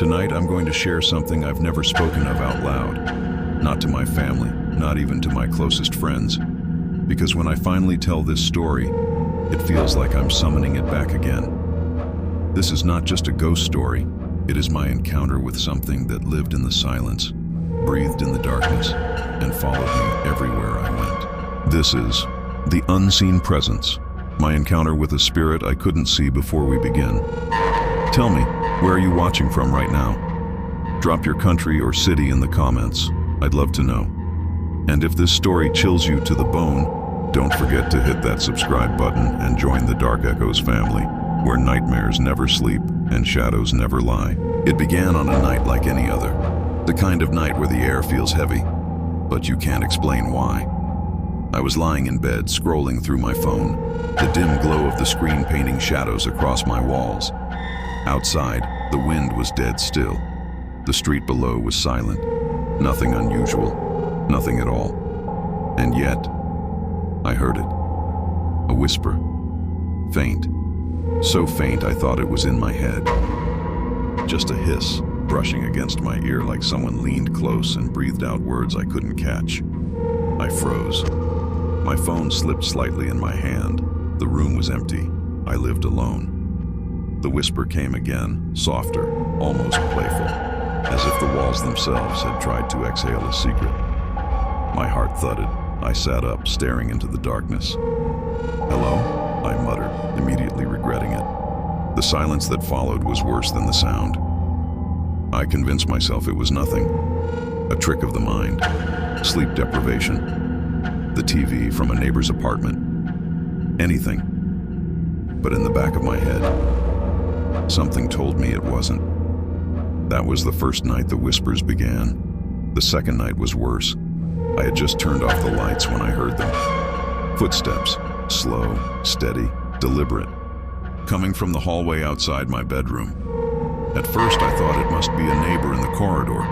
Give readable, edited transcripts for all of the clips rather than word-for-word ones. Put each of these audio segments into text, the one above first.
Tonight, I'm going to share something I've never spoken of out loud. Not to my family, not even to my closest friends. Because when I finally tell this story, it feels like I'm summoning it back again. This is not just a ghost story. It is my encounter with something that lived in the silence, breathed in the darkness, and followed me everywhere I went. This is The Unseen Presence, my encounter with a spirit I couldn't see before we begin. Tell me, where are you watching from right now? Drop your country or city in the comments. I'd love to know. And if this story chills you to the bone, don't forget to hit that subscribe button and join the Dark Echoes family, where nightmares never sleep and shadows never lie. It began on a night like any other. The kind of night where the air feels heavy, but you can't explain why. I was lying in bed, scrolling through my phone, the dim glow of the screen painting shadows across my walls. Outside, the wind was dead still. The street below was silent. Nothing unusual, nothing at all. And yet, I heard it. A whisper. Faint. So faint I thought it was in my head. Just a hiss, brushing against my ear like someone leaned close and breathed out words I couldn't catch. I froze. My phone slipped slightly in my hand. The room was empty. I lived alone. The whisper came again, softer, almost playful, as if the walls themselves had tried to exhale a secret. My heart thudded. I sat up, staring into the darkness. "Hello?" I muttered, immediately regretting it. The silence that followed was worse than the sound. I convinced myself it was nothing. A trick of the mind. Sleep deprivation. The TV from a neighbor's apartment. Anything. But in the back of my head, something told me it wasn't. That was the first night the whispers began. The second night was worse. I had just turned off the lights when I heard them. Footsteps, slow, steady, deliberate, coming from the hallway outside my bedroom. At first I thought it must be a neighbor in the corridor,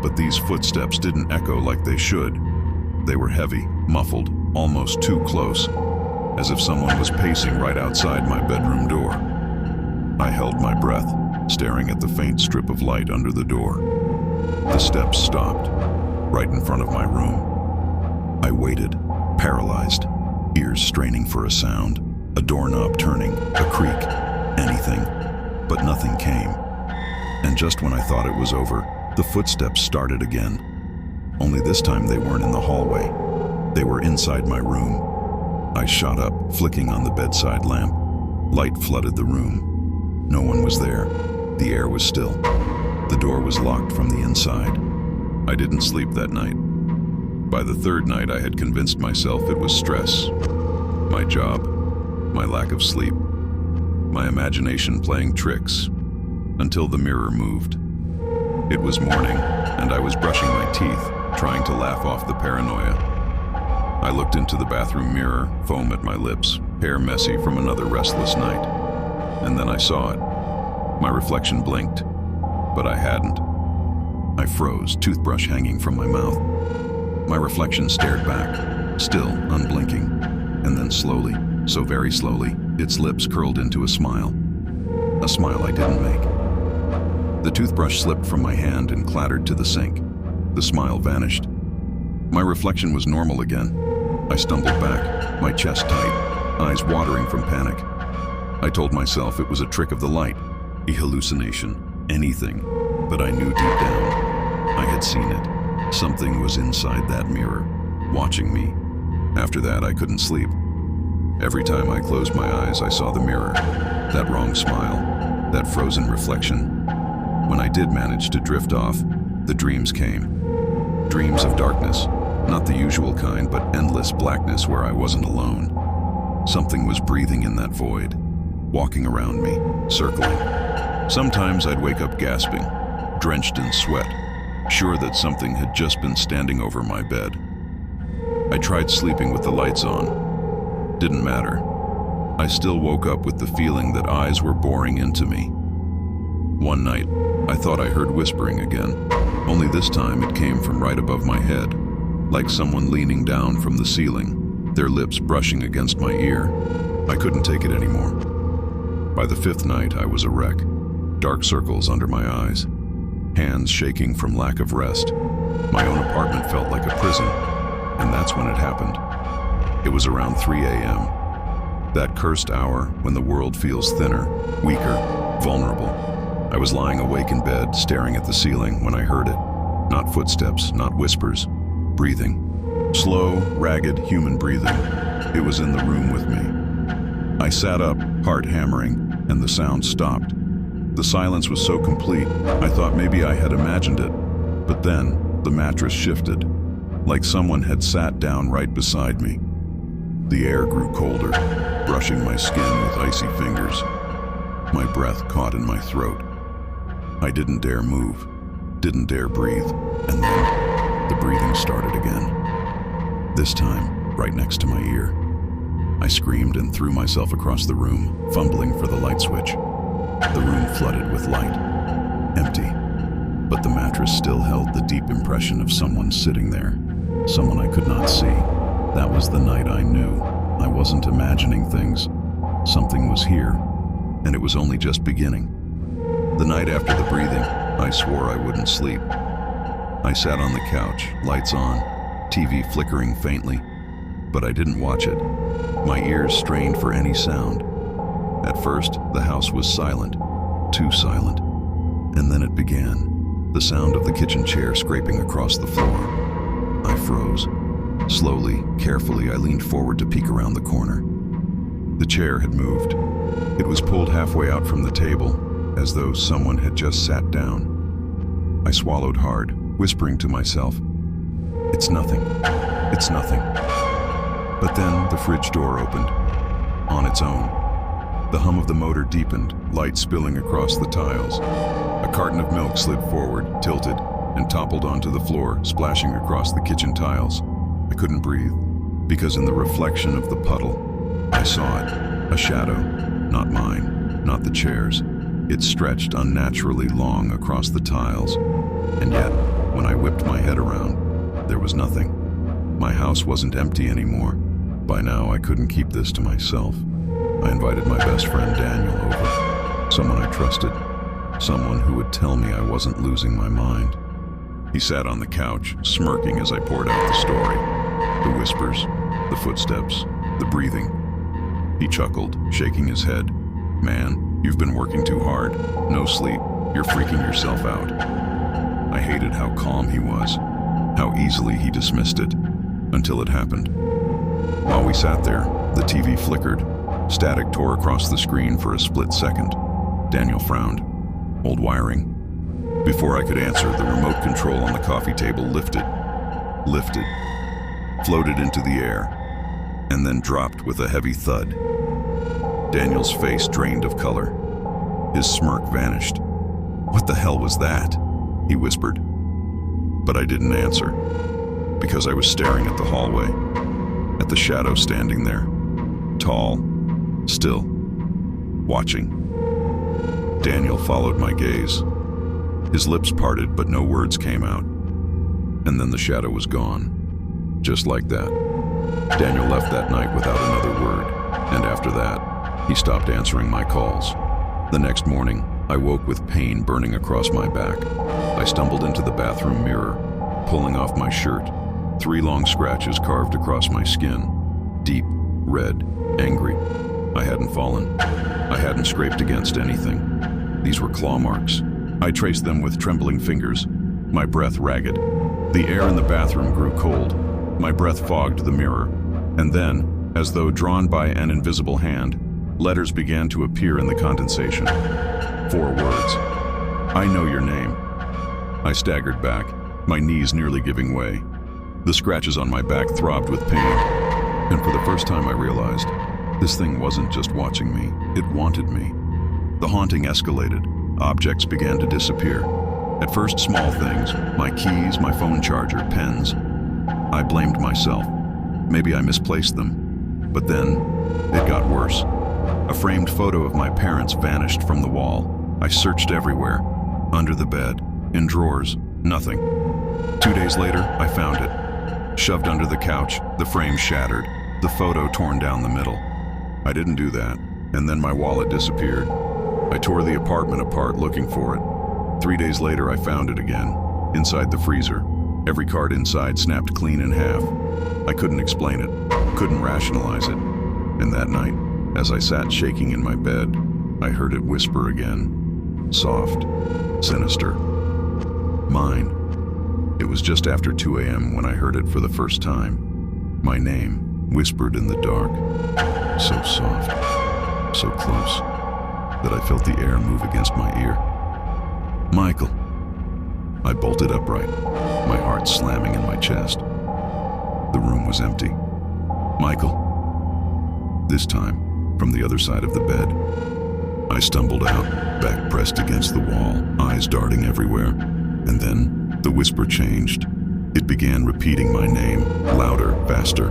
but these footsteps didn't echo like they should. They were heavy, muffled, almost too close, as if someone was pacing right outside my bedroom door. I held my breath, staring at the faint strip of light under the door. The steps stopped, right in front of my room. I waited, paralyzed, ears straining for a sound, a doorknob turning, a creak, anything, but nothing came. And just when I thought it was over, the footsteps started again. Only this time they weren't in the hallway. They were inside my room. I shot up, flicking on the bedside lamp. Light flooded the room. No one was there. The air was still. The door was locked from the inside. I didn't sleep that night. By the third night, I had convinced myself it was stress. My job, my lack of sleep, my imagination playing tricks, until the mirror moved. It was morning, and I was brushing my teeth, trying to laugh off the paranoia. I looked into the bathroom mirror, foam at my lips, hair messy from another restless night. And then I saw it. My reflection blinked, but I hadn't. I froze, toothbrush hanging from my mouth. My reflection stared back, still unblinking, and then slowly, so very slowly, its lips curled into a smile. A smile I didn't make. The toothbrush slipped from my hand and clattered to the sink. The smile vanished. My reflection was normal again. I stumbled back, my chest tight, eyes watering from panic. I told myself it was a trick of the light, a hallucination, anything, but I knew deep down. I had seen it. Something was inside that mirror, watching me. After that, I couldn't sleep. Every time I closed my eyes, I saw the mirror, that wrong smile, that frozen reflection. When I did manage to drift off, the dreams came. Dreams of darkness, not the usual kind, but endless blackness where I wasn't alone. Something was breathing in that void, walking around me, circling. Sometimes I'd wake up gasping, drenched in sweat, sure that something had just been standing over my bed. I tried sleeping with the lights on. Didn't matter. I still woke up with the feeling that eyes were boring into me. One night, I thought I heard whispering again, only this time it came from right above my head, like someone leaning down from the ceiling, their lips brushing against my ear. I couldn't take it anymore. By the fifth night, I was a wreck. dark circles under my eyes, hands shaking from lack of rest. My own apartment felt like a prison, and that's when it happened. It was around 3 a.m., that cursed hour when the world feels thinner, weaker, vulnerable. I was lying awake in bed, staring at the ceiling when I heard it. Not footsteps, not whispers. Breathing. Slow, ragged, human breathing. It was in the room with me. I sat up, heart hammering, and the sound stopped. The silence was so complete, I thought maybe I had imagined it. But then, the mattress shifted, like someone had sat down right beside me. The air grew colder, brushing my skin with icy fingers. My breath caught in my throat. I didn't dare move, didn't dare breathe, and then the breathing started again. This time, right next to my ear. I screamed and threw myself across the room, fumbling for the light switch. The room flooded with light, empty, but the mattress still held the deep impression of someone sitting there, someone I could not see. That was the night I knew. I wasn't imagining things. Something was here, and it was only just beginning. The night after the breathing, I swore I wouldn't sleep. I sat on the couch, lights on, TV flickering faintly, but I didn't watch it. My ears strained for any sound. At first, the house was silent, too silent. And then it began, the sound of the kitchen chair scraping across the floor. I froze. Slowly, carefully, I leaned forward to peek around the corner. The chair had moved. It was pulled halfway out from the table, as though someone had just sat down. I swallowed hard, whispering to myself, "It's nothing. It's nothing." But then the fridge door opened, on its own. The hum of the motor deepened, light spilling across the tiles. A carton of milk slid forward, tilted, and toppled onto the floor, splashing across the kitchen tiles. I couldn't breathe, because in the reflection of the puddle, I saw it, a shadow, not mine, not the chair's. It stretched unnaturally long across the tiles, and yet, when I whipped my head around, there was nothing. My house wasn't empty anymore. By now, I couldn't keep this to myself. I invited my best friend Daniel over, someone I trusted, someone who would tell me I wasn't losing my mind. He sat on the couch, smirking as I poured out the story. The whispers, the footsteps, the breathing. He chuckled, shaking his head. "Man, you've been working too hard. No sleep. You're freaking yourself out." I hated how calm he was, how easily he dismissed it, until it happened. While we sat there, the TV flickered. Static tore across the screen for a split second. Daniel frowned. Old wiring. Before I could answer, the remote control on the coffee table lifted, floated into the air, and then dropped with a heavy thud. Daniel's face drained of color. His smirk vanished. "What the hell was that?" he whispered. But I didn't answer, because I was staring at the hallway, at the shadow standing there, tall, still, watching. Daniel followed my gaze. His lips parted, but no words came out. And then the shadow was gone. Just like that. Daniel left that night without another word, and after that, he stopped answering my calls. The next morning, I woke with pain burning across my back. I stumbled into the bathroom mirror, pulling off my shirt. 3 long scratches carved across my skin. Deep, red, angry. I hadn't fallen. I hadn't scraped against anything. These were claw marks. I traced them with trembling fingers, my breath ragged. The air in the bathroom grew cold. My breath fogged the mirror. And then, as though drawn by an invisible hand, letters began to appear in the condensation. 4 words. "I know your name." I staggered back, my knees nearly giving way. The scratches on my back throbbed with pain. And for the first time I realized, this thing wasn't just watching me, it wanted me. The haunting escalated. Objects began to disappear. At first, small things, my keys, my phone charger, pens. I blamed myself. Maybe I misplaced them. But then, it got worse. A framed photo of my parents vanished from the wall. I searched everywhere. Under the bed, in drawers, nothing. 2 days later, I found it. Shoved under the couch, the frame shattered, the photo torn down the middle. I didn't do that, and then my wallet disappeared. I tore the apartment apart looking for it. 3 days later, I found it again, inside the freezer. Every card inside snapped clean in half. I couldn't explain it, couldn't rationalize it. And that night, as I sat shaking in my bed, I heard it whisper again. Soft, sinister. Mine. It was just after 2 a.m. when I heard it for the first time. My name, whispered in the dark. So soft, so close, that I felt the air move against my ear. Michael. I bolted upright, my heart slamming in my chest. The room was empty. Michael. This time, from the other side of the bed. I stumbled out, back pressed against the wall, eyes darting everywhere. And then, the whisper changed. It began repeating my name, louder, faster.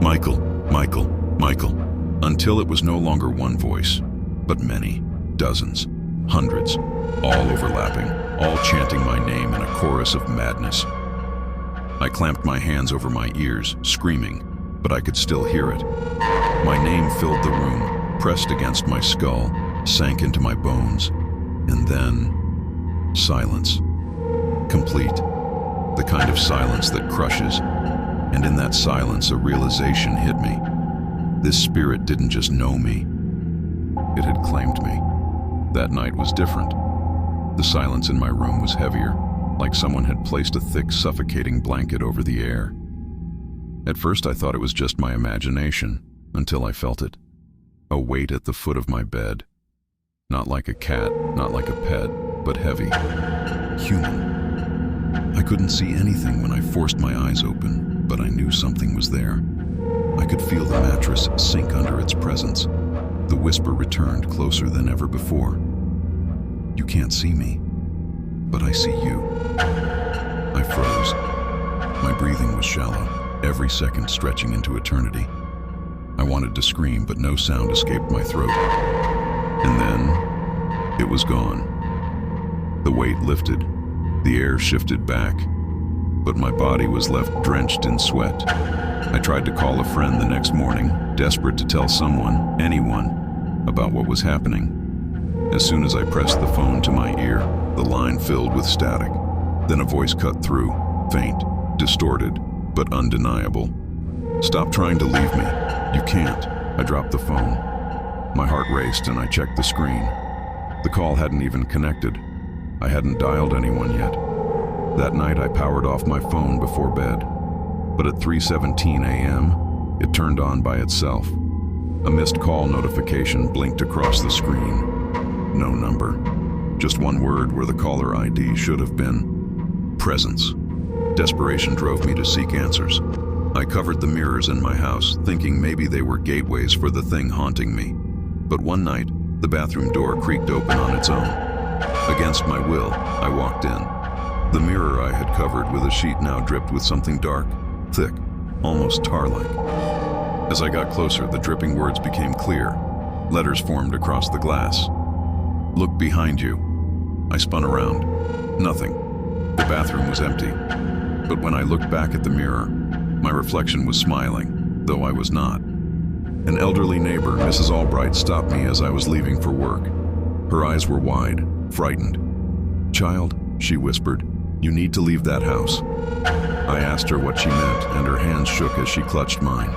Michael, Michael, Michael. Until it was no longer one voice, but many, dozens, hundreds, all overlapping, all chanting my name in a chorus of madness. I clamped my hands over my ears, screaming, but I could still hear it. My name filled the room, pressed against my skull, sank into my bones, and then silence. Complete. The kind of silence that crushes. And in that silence, a realization hit me. This spirit didn't just know me. It had claimed me. That night was different. The silence in my room was heavier, like someone had placed a thick, suffocating blanket over the air. At first, I thought it was just my imagination, until I felt it. A weight at the foot of my bed. Not like a cat, not like a pet, but heavy. Human. I couldn't see anything when I forced my eyes open, but I knew something was there. I could feel the mattress sink under its presence. The whisper returned closer than ever before. You can't see me, but I see you. I froze. My breathing was shallow, every second stretching into eternity. I wanted to scream, but no sound escaped my throat. And then, it was gone. The weight lifted, the air shifted back, but my body was left drenched in sweat. I tried to call a friend the next morning, desperate to tell someone, anyone, about what was happening. As soon as I pressed the phone to my ear, the line filled with static. Then a voice cut through, faint, distorted, but undeniable. Stop trying to leave me. You can't. I dropped the phone. My heart raced and I checked the screen. The call hadn't even connected. I hadn't dialed anyone yet. That night I powered off my phone before bed. But at 3:17 a.m., it turned on by itself. A missed call notification blinked across the screen. No number. Just one word where the caller ID should have been. Presence. Desperation drove me to seek answers. I covered the mirrors in my house, thinking maybe they were gateways for the thing haunting me. But one night, the bathroom door creaked open on its own. Against my will, I walked in. The mirror I had covered with a sheet now dripped with something dark, thick, almost tar-like. As I got closer, the dripping words became clear. Letters formed across the glass. Look behind you. I spun around. Nothing. The bathroom was empty. But when I looked back at the mirror, my reflection was smiling, though I was not. An elderly neighbor, Mrs. Albright, stopped me as I was leaving for work. Her eyes were wide, frightened. Child, she whispered, you need to leave that house. I asked her what she meant, and her hands shook as she clutched mine.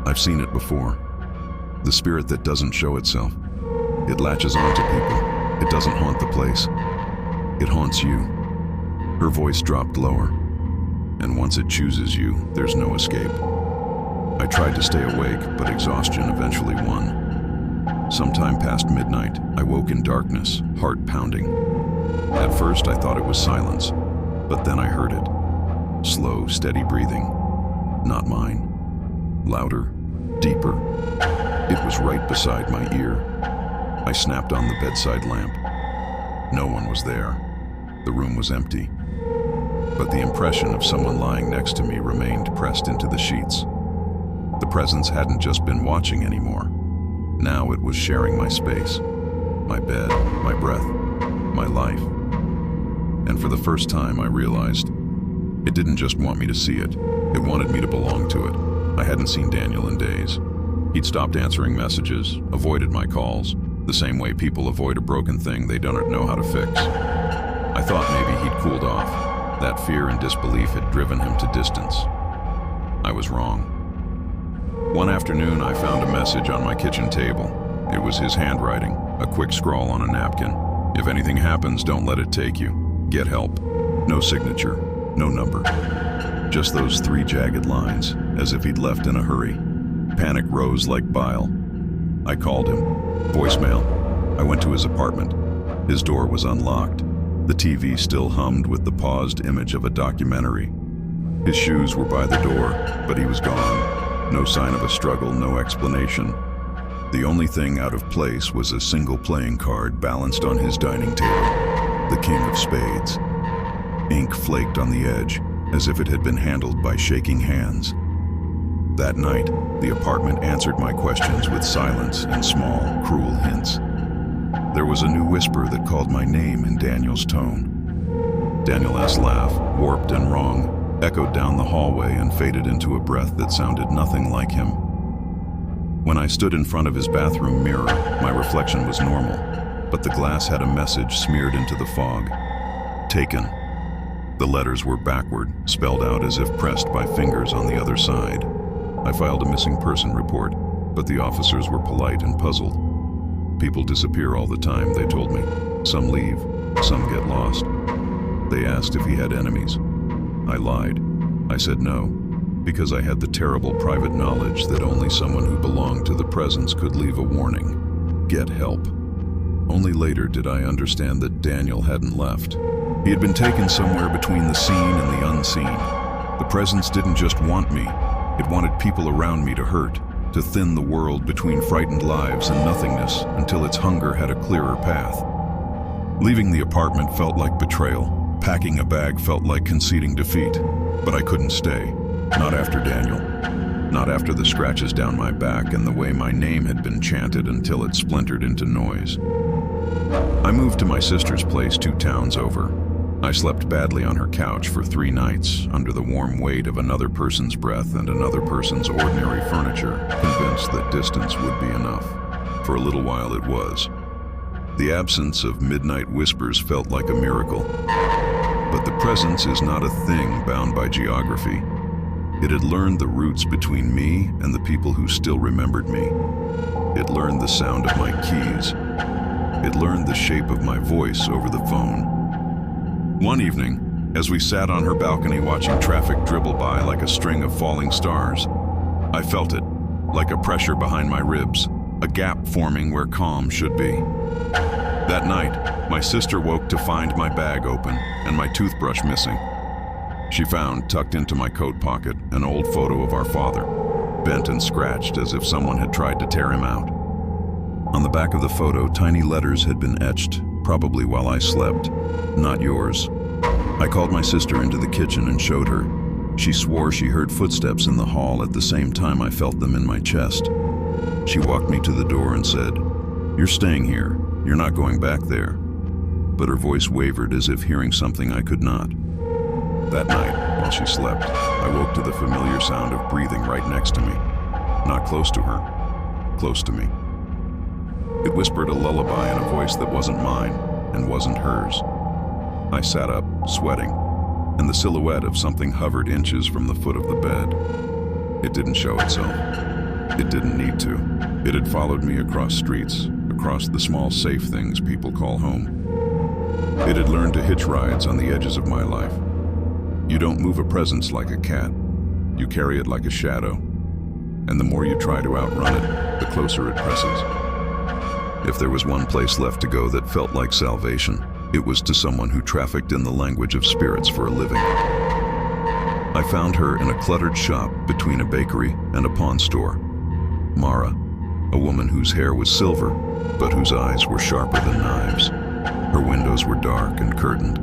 I've seen it before. The spirit that doesn't show itself. It latches onto people. It doesn't haunt the place. It haunts you. Her voice dropped lower. And once it chooses you, there's no escape. I tried to stay awake, but exhaustion eventually won. Sometime past midnight, I woke in darkness, heart pounding. At first, I thought it was silence, but then I heard it. Slow, steady breathing. Not mine. Louder, deeper. It was right beside my ear. I snapped on the bedside lamp. No one was there. The room was empty. But the impression of someone lying next to me remained pressed into the sheets. The presence hadn't just been watching anymore. Now it was sharing my space, my bed, my breath, my life. And for the first time, I realized it didn't just want me to see it. It wanted me to belong to it. I hadn't seen Daniel in days. He'd stopped answering messages, avoided my calls. the same way people avoid a broken thing they don't know how to fix. I thought maybe he'd cooled off. That fear and disbelief had driven him to distance. I was wrong. One afternoon, I found a message on my kitchen table. It was his handwriting, a quick scrawl on a napkin. "If anything happens, don't let it take you. Get help." No signature, no number. Just those 3 jagged lines, as if he'd left in a hurry. Panic rose like bile. I called him. Voicemail. I went to his apartment. His door was unlocked. The TV still hummed with the paused image of a documentary. His shoes were by the door, but he was gone. No sign of a struggle, no explanation. The only thing out of place was a single playing card balanced on his dining table, the King of Spades. Ink flaked on the edge, as if it had been handled by shaking hands. That night, the apartment answered my questions with silence and small, cruel hints. There was a new whisper that called my name in Daniel's tone. Daniel's laugh, warped and wrong, echoed down the hallway and faded into a breath that sounded nothing like him. When I stood in front of his bathroom mirror, my reflection was normal, but the glass had a message smeared into the fog. Taken. The letters were backward, spelled out as if pressed by fingers on the other side. I filed a missing person report, but the officers were polite and puzzled. People disappear all the time, they told me. Some leave, some get lost. They asked if he had enemies. I lied. I said no, because I had the terrible private knowledge that only someone who belonged to the presence could leave a warning. Get help. Only later did I understand that Daniel hadn't left. He had been taken somewhere between the seen and the unseen. The presence didn't just want me, it wanted people around me to hurt, to thin the world between frightened lives and nothingness until its hunger had a clearer path. Leaving the apartment felt like betrayal. Packing a bag felt like conceding defeat. But I couldn't stay. Not after Daniel. Not after the scratches down my back and the way my name had been chanted until it splintered into noise. I moved to my sister's place 2 towns over. I slept badly on her couch for 3 nights, under the warm weight of another person's breath and another person's ordinary furniture, convinced that distance would be enough. For a little while it was. The absence of midnight whispers felt like a miracle. But the presence is not a thing bound by geography. It had learned the roots between me and the people who still remembered me. It learned the sound of my keys. It learned the shape of my voice over the phone. One evening, as we sat on her balcony watching traffic dribble by like a string of falling stars, I felt it, like a pressure behind my ribs, a gap forming where calm should be. That night, my sister woke to find my bag open and my toothbrush missing. She found, tucked into my coat pocket, an old photo of our father, bent and scratched as if someone had tried to tear him out. On the back of the photo, tiny letters had been etched, probably while I slept. Not yours. I called my sister into the kitchen and showed her. She swore she heard footsteps in the hall at the same time I felt them in my chest. She walked me to the door and said, "You're staying here. You're not going back there." But her voice wavered as if hearing something I could not. That night, while she slept, I woke to the familiar sound of breathing right next to me. Not close to her, close to me. It whispered a lullaby in a voice that wasn't mine and wasn't hers. I sat up, sweating, and the silhouette of something hovered inches from the foot of the bed. It didn't show itself. It didn't need to. It had followed me across streets, across the small safe things people call home. It had learned to hitch rides on the edges of my life. You don't move a presence like a cat. You carry it like a shadow. And the more you try to outrun it, the closer it presses. If there was one place left to go that felt like salvation, it was to someone who trafficked in the language of spirits for a living. I found her in a cluttered shop between a bakery and a pawn store. Mara, a woman whose hair was silver, but whose eyes were sharper than knives. Her windows were dark and curtained,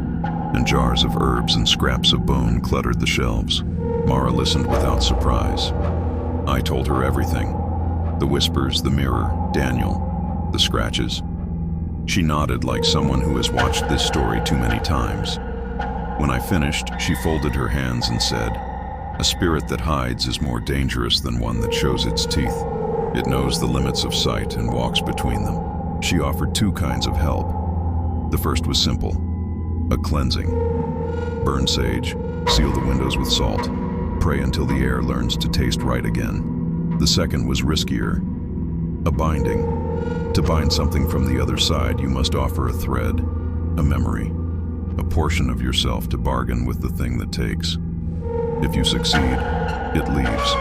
and jars of herbs and scraps of bone cluttered the shelves. Mara listened without surprise. I told her everything. The whispers, the mirror, Daniel, the scratches. She nodded like someone who has watched this story too many times. When I finished, she folded her hands and said, "A spirit that hides is more dangerous than one that shows its teeth. It knows the limits of sight and walks between them." She offered two kinds of help. The first was simple, a cleansing. Burn sage, seal the windows with salt, pray until the air learns to taste right again. The second was riskier, a binding. To bind something from the other side, you must offer a thread, a memory, a portion of yourself to bargain with the thing that takes. If you succeed, it leaves.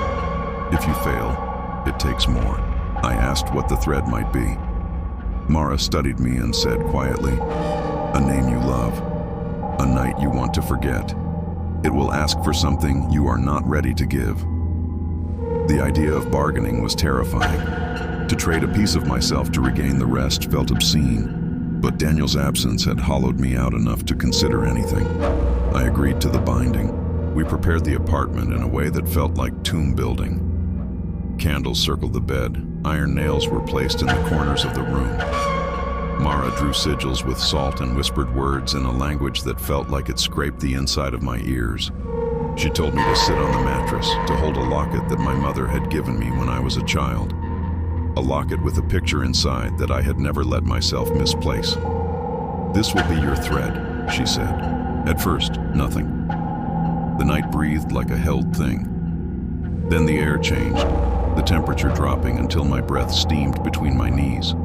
If you fail, it takes more. I asked what the thread might be. Mara studied me and said quietly, "A name you love, a night you want to forget. It will ask for something you are not ready to give." The idea of bargaining was terrifying. To trade a piece of myself to regain the rest felt obscene, but Daniel's absence had hollowed me out enough to consider anything. I agreed to the binding. We prepared the apartment in a way that felt like tomb building. Candles circled the bed. Iron nails were placed in the corners of the room. Mara drew sigils with salt and whispered words in a language that felt like it scraped the inside of my ears. She told me to sit on the mattress, to hold a locket that my mother had given me when I was a child. A locket with a picture inside that I had never let myself misplace. "This will be your thread," she said. At first, nothing. The night breathed like a held thing. Then the air changed, the temperature dropping until my breath steamed between my knees.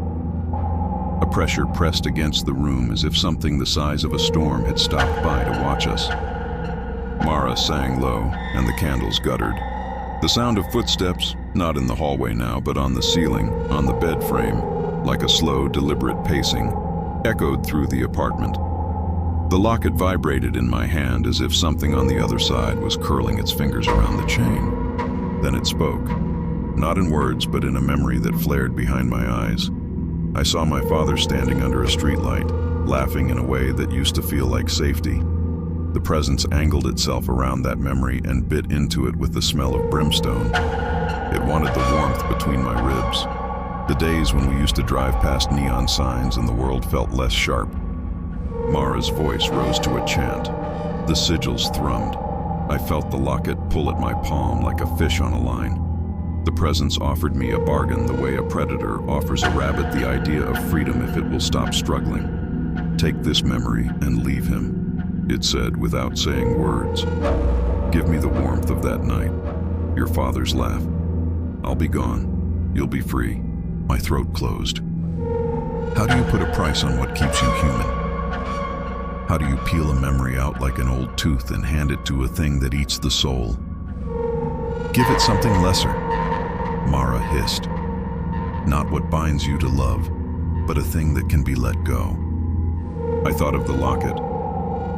A pressure pressed against the room as if something the size of a storm had stopped by to watch us. Mara sang low, and the candles guttered. The sound of footsteps, not in the hallway now, but on the ceiling, on the bed frame, like a slow, deliberate pacing, echoed through the apartment. The locket vibrated in my hand as if something on the other side was curling its fingers around the chain. Then it spoke, not in words, but in a memory that flared behind my eyes. I saw my father standing under a streetlight, laughing in a way that used to feel like safety. The presence angled itself around that memory and bit into it with the smell of brimstone. It wanted the warmth between my ribs. The days when we used to drive past neon signs and the world felt less sharp. Mara's voice rose to a chant. The sigils thrummed. I felt the locket pull at my palm like a fish on a line. The presence offered me a bargain the way a predator offers a rabbit the idea of freedom if it will stop struggling. "Take this memory and leave him," it said without saying words. "Give me the warmth of that night, your father's laugh. I'll be gone. You'll be free." My throat closed. How do you put a price on what keeps you human? How do you peel a memory out like an old tooth and hand it to a thing that eats the soul? "Give it something lesser," Mara hissed. "Not what binds you to love, but a thing that can be let go." I thought of the locket.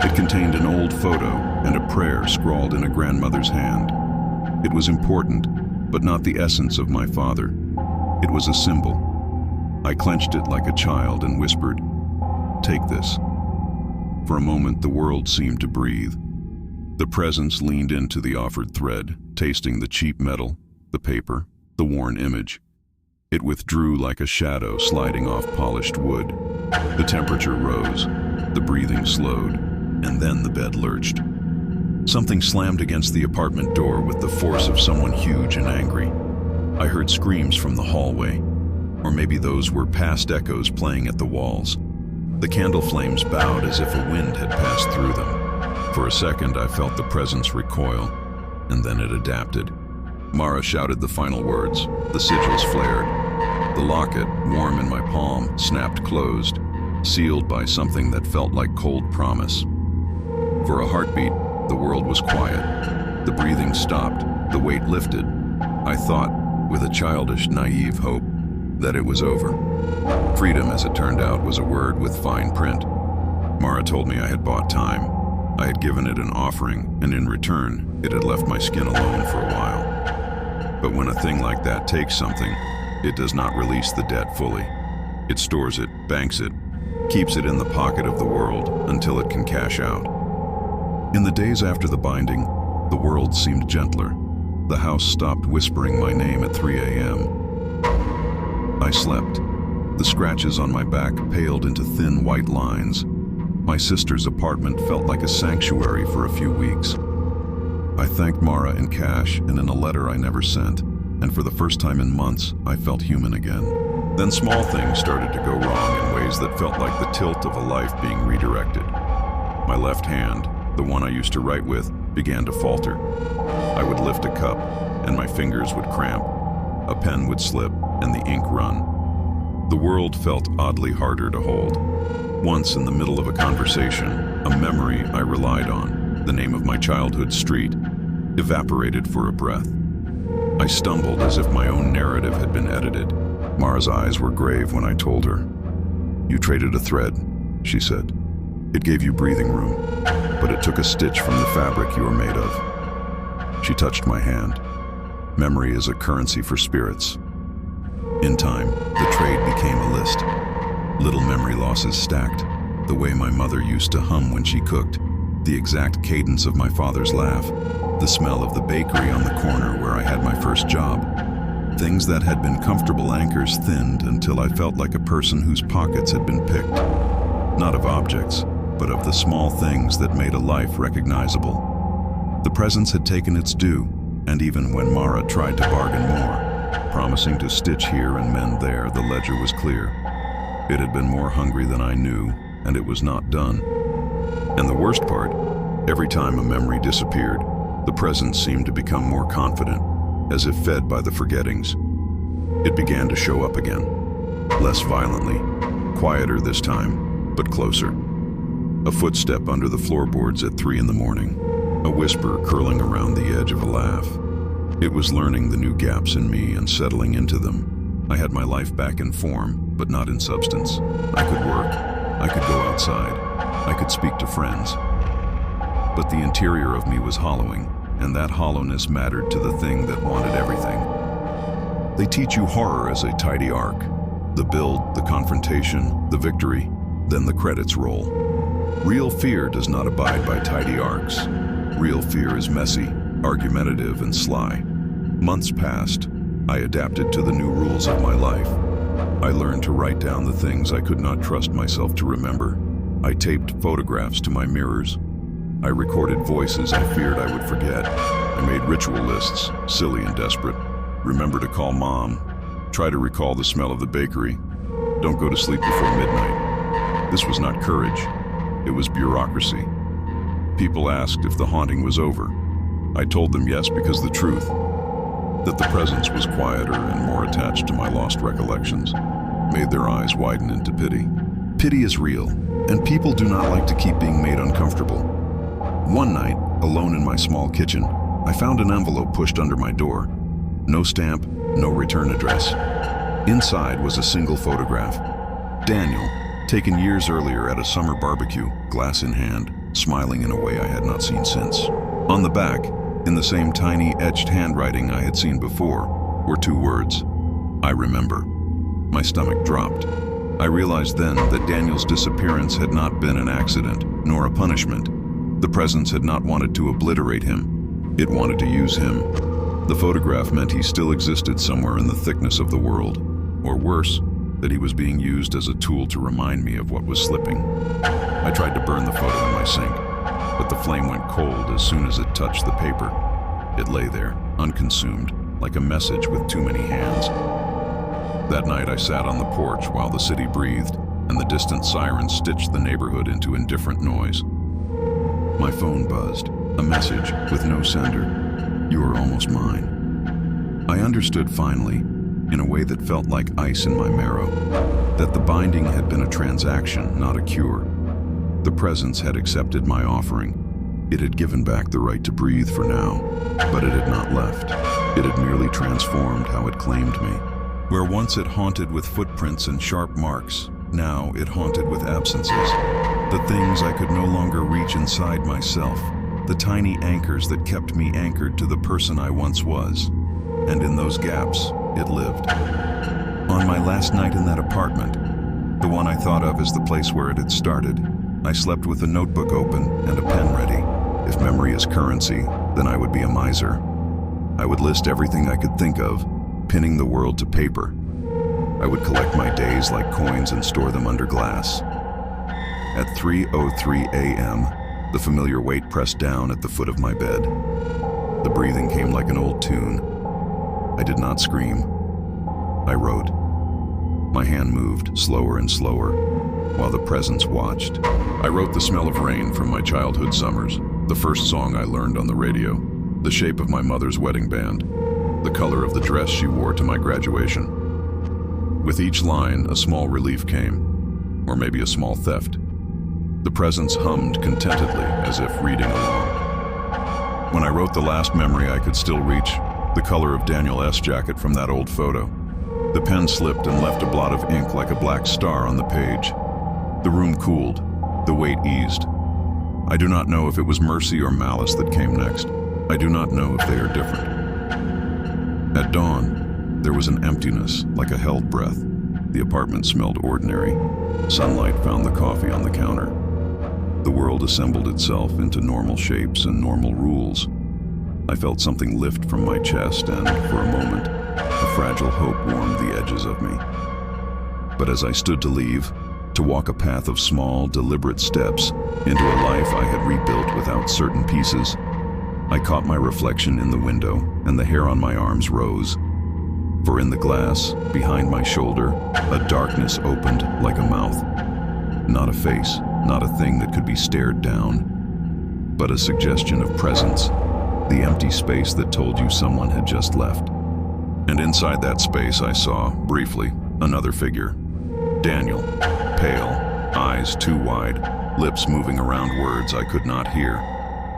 It contained an old photo and a prayer scrawled in a grandmother's hand. It was important, but not the essence of my father. It was a symbol. I clenched it like a child and whispered, "Take this." For a moment, the world seemed to breathe. The presence leaned into the offered thread, tasting the cheap metal, the paper, the worn image. It withdrew like a shadow sliding off polished wood. The temperature rose, the breathing slowed, and then the bed lurched. Something slammed against the apartment door with the force of someone huge and angry. I heard screams from the hallway, or maybe those were past echoes playing at the walls. The candle flames bowed as if a wind had passed through them. For a second, I felt the presence recoil, and then it adapted. Mara shouted the final words. The sigils flared. The locket, warm in my palm, snapped closed, sealed by something that felt like cold promise. For a heartbeat, the world was quiet. The breathing stopped, the weight lifted. I thought, with a childish, naive hope, that it was over. Freedom, as it turned out, was a word with fine print. Mara told me I had bought time. I had given it an offering, and in return, it had left my skin alone for a while. But when a thing like that takes something, it does not release the debt fully. It stores it, banks it, keeps it in the pocket of the world until it can cash out. In the days after the binding, the world seemed gentler. The house stopped whispering my name at 3 a.m. I slept. The scratches on my back paled into thin white lines. My sister's apartment felt like a sanctuary for a few weeks. I thanked Mara in cash and in a letter I never sent, and for the first time in months, I felt human again. Then small things started to go wrong in ways that felt like the tilt of a life being redirected. My left hand, the one I used to write with, began to falter. I would lift a cup, and my fingers would cramp. A pen would slip, and the ink run. The world felt oddly harder to hold. Once, in the middle of a conversation, a memory I relied on, the name of my childhood street, evaporated for a breath. I stumbled as if my own narrative had been edited. Mara's eyes were grave when I told her. "You traded a thread," she said. "It gave you breathing room, but it took a stitch from the fabric you are made of." She touched my hand. Memory is a currency for spirits. In time, the trade became a list. Little memory losses stacked, the way my mother used to hum when she cooked, the exact cadence of my father's laugh, the smell of the bakery on the corner where I had my first job. Things that had been comfortable anchors thinned until I felt like a person whose pockets had been picked. Not of objects, but of the small things that made a life recognizable. The presence had taken its due, and even when Mara tried to bargain more, promising to stitch here and mend there, the ledger was clear. It had been more hungry than I knew, and it was not done. And the worst part, every time a memory disappeared, the present seemed to become more confident, as if fed by the forgettings. It began to show up again, less violently, quieter this time, but closer. A footstep under the floorboards at 3 in the morning, a whisper curling around the edge of a laugh. It was learning the new gaps in me and settling into them. I had my life back in form, but not in substance. I could work, I could go outside, I could speak to friends. But the interior of me was hollowing, and that hollowness mattered to the thing that wanted everything. They teach you horror as a tidy arc. The build, the confrontation, the victory, then the credits roll. Real fear does not abide by tidy arcs. Real fear is messy, argumentative, and sly. Months passed. I adapted to the new rules of my life. I learned to write down the things I could not trust myself to remember. I taped photographs to my mirrors. I recorded voices I feared I would forget. I made ritual lists, silly and desperate. Remember to call Mom. Try to recall the smell of the bakery. Don't go to sleep before midnight. This was not courage. It was bureaucracy. People asked if the haunting was over. I told them yes, because the truth, that the presence was quieter and more attached to my lost recollections, made their eyes widen into pity. Pity is real, and people do not like to keep being made uncomfortable. One night, alone in my small kitchen, I found an envelope pushed under my door. No stamp, no return address. Inside was a single photograph. Daniel, taken years earlier at a summer barbecue, glass in hand, smiling in a way I had not seen since. On the back, in the same tiny etched handwriting I had seen before, were 2 words: "I remember." My stomach dropped. I realized then that Daniel's disappearance had not been an accident, nor a punishment. The presence had not wanted to obliterate him. It wanted to use him. The photograph meant he still existed somewhere in the thickness of the world. Or worse, that he was being used as a tool to remind me of what was slipping. I tried to burn the photo in my sink, but the flame went cold as soon as it touched the paper. It lay there, unconsumed, like a message with too many hands. That night I sat on the porch while the city breathed, and the distant sirens stitched the neighborhood into indifferent noise. My phone buzzed, a message with no sender. "You are almost mine." I understood finally, in a way that felt like ice in my marrow, that the binding had been a transaction, not a cure. The presence had accepted my offering. It had given back the right to breathe for now, but it had not left. It had merely transformed how it claimed me. Where once it haunted with footprints and sharp marks, now it haunted with absences. The things I could no longer reach inside myself, the tiny anchors that kept me anchored to the person I once was. And in those gaps, it lived. On my last night in that apartment, the one I thought of as the place where it had started, I slept with a notebook open and a pen ready. If memory is currency, then I would be a miser. I would list everything I could think of, pinning the world to paper. I would collect my days like coins and store them under glass. At 3:03 a.m., the familiar weight pressed down at the foot of my bed. The breathing came like an old tune. I did not scream. I wrote. My hand moved slower and slower, while the presence watched. I wrote the smell of rain from my childhood summers, the first song I learned on the radio, the shape of my mother's wedding band, the color of the dress she wore to my graduation. With each line, a small relief came, or maybe a small theft. The presence hummed contentedly, as if reading along. When I wrote the last memory I could still reach, the color of Daniel S. jacket from that old photo, the pen slipped and left a blot of ink like a black star on the page. The room cooled, the weight eased. I do not know if it was mercy or malice that came next. I do not know if they are different. At dawn, there was an emptiness, like a held breath. The apartment smelled ordinary. Sunlight found the coffee on the counter. The world assembled itself into normal shapes and normal rules. I felt something lift from my chest and, for a moment, a fragile hope warmed the edges of me. But as I stood to leave, to walk a path of small, deliberate steps into a life I had rebuilt without certain pieces, I caught my reflection in the window, and the hair on my arms rose. For in the glass, behind my shoulder, a darkness opened like a mouth. Not a face, not a thing that could be stared down, but a suggestion of presence, the empty space that told you someone had just left. And inside that space I saw, briefly, another figure. Daniel, pale, eyes too wide, lips moving around words I could not hear.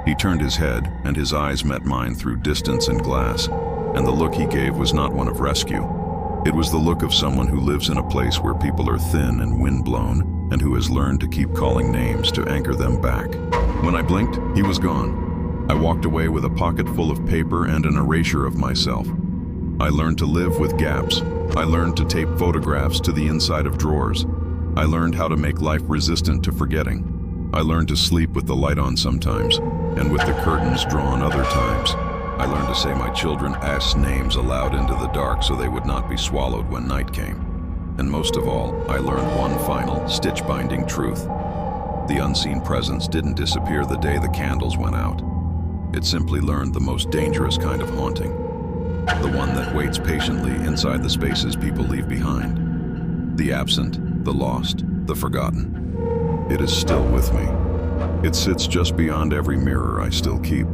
He turned his head, and his eyes met mine through distance and glass, and the look he gave was not one of rescue. It was the look of someone who lives in a place where people are thin and windblown, and who has learned to keep calling names to anchor them back. When I blinked, he was gone. I walked away with a pocket full of paper and an erasure of myself. I learned to live with gaps. I learned to tape photographs to the inside of drawers. I learned how to make life resistant to forgetting. I learned to sleep with the light on sometimes, and with the curtains drawn other times. I learned to say my children's names aloud into the dark so they would not be swallowed when night came. And most of all, I learned one final, stitch-binding truth. The unseen presence didn't disappear the day the candles went out. It simply learned the most dangerous kind of haunting. The one that waits patiently inside the spaces people leave behind. The absent, the lost, the forgotten. It is still with me. It sits just beyond every mirror I still keep.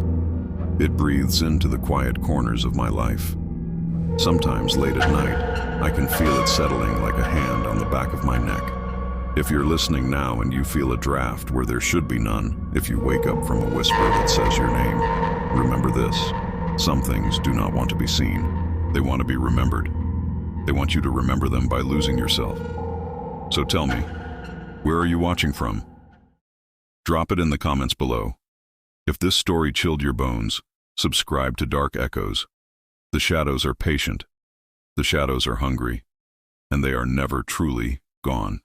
It breathes into the quiet corners of my life. Sometimes late at night, I can feel it settling like a hand on the back of my neck. If you're listening now and you feel a draft where there should be none, if you wake up from a whisper that says your name, remember this. Some things do not want to be seen. They want to be remembered. They want you to remember them by losing yourself. So tell me, where are you watching from? Drop it in the comments below. If this story chilled your bones, subscribe to Dark Echoes. The shadows are patient. The shadows are hungry. And they are never truly gone.